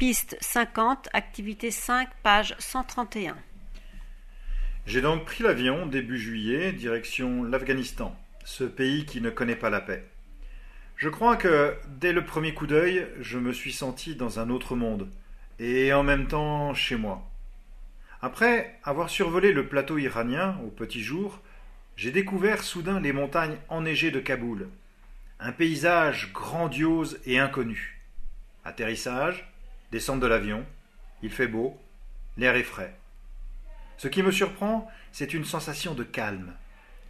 Piste 50, activité 5, page 131. J'ai donc pris l'avion début juillet, direction l'Afghanistan, ce pays qui ne connaît pas la paix. Je crois que, dès le premier coup d'œil, je me suis senti dans un autre monde, et en même temps chez moi. Après avoir survolé le plateau iranien au petit jour, j'ai découvert soudain les montagnes enneigées de Kaboul, un paysage grandiose et inconnu. Atterrissage, descente de l'avion, il fait beau, l'air est frais. Ce qui me surprend, c'est une sensation de calme,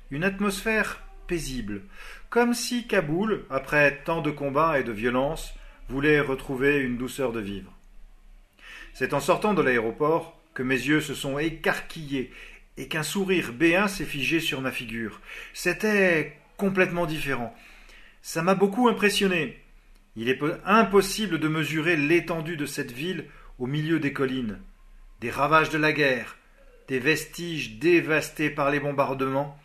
une atmosphère paisible, comme si Kaboul, après tant de combats et de violences, voulait retrouver une douceur de vivre. C'est en sortant de l'aéroport que mes yeux se sont écarquillés et qu'un sourire béat s'est figé sur ma figure. C'était complètement différent. Ça m'a beaucoup impressionné. Il est impossible de mesurer l'étendue de cette ville au milieu des collines, des ravages de la guerre, des vestiges dévastés par les bombardements,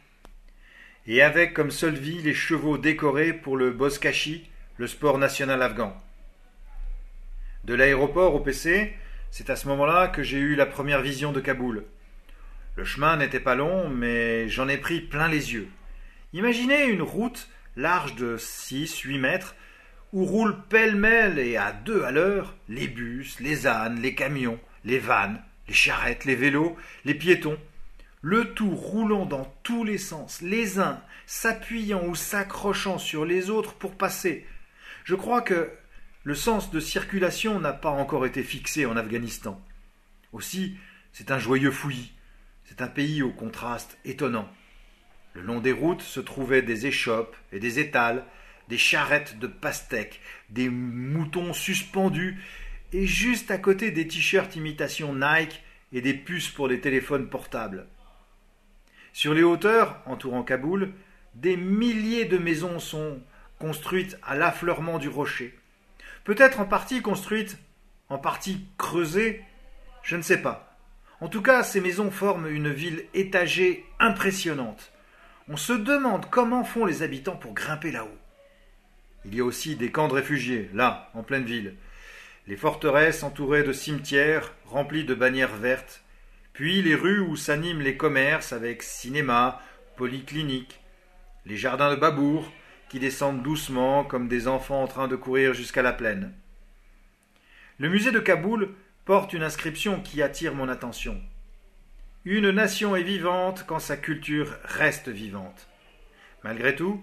et avec comme seule vie les chevaux décorés pour le bozkashi, le sport national afghan. De l'aéroport au PC, c'est à ce moment-là que j'ai eu la première vision de Kaboul. Le chemin n'était pas long, mais j'en ai pris plein les yeux. Imaginez une route large de 6-8 mètres, où roulent pêle-mêle et à 2 à l'heure les bus, les ânes, les camions, les vannes, les charrettes, les vélos, les piétons, le tout roulant dans tous les sens, les uns s'appuyant ou s'accrochant sur les autres pour passer. Je crois que le sens de circulation n'a pas encore été fixé en Afghanistan. Aussi, c'est un joyeux fouillis, c'est un pays au contraste étonnant. Le long des routes se trouvaient des échoppes et des étals, des charrettes de pastèques, des moutons suspendus, et juste à côté des t-shirts imitation Nike et des puces pour les téléphones portables. Sur les hauteurs entourant Kaboul, des milliers de maisons sont construites à l'affleurement du rocher. Peut-être en partie construites, en partie creusées, je ne sais pas. En tout cas, ces maisons forment une ville étagée impressionnante. On se demande comment font les habitants pour grimper là-haut. Il y a aussi des camps de réfugiés, là, en pleine ville. Les forteresses entourées de cimetières remplis de bannières vertes, puis les rues où s'animent les commerces avec cinéma, polyclinique, les jardins de Babour qui descendent doucement comme des enfants en train de courir jusqu'à la plaine. Le musée de Kaboul porte une inscription qui attire mon attention. Une nation est vivante quand sa culture reste vivante. Malgré tout,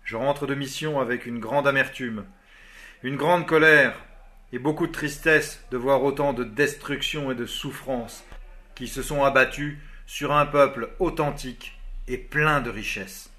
je rentre de mission avec une grande amertume, une grande colère et beaucoup de tristesse de voir autant de destruction et de souffrance qui se sont abattus sur un peuple authentique et plein de richesses.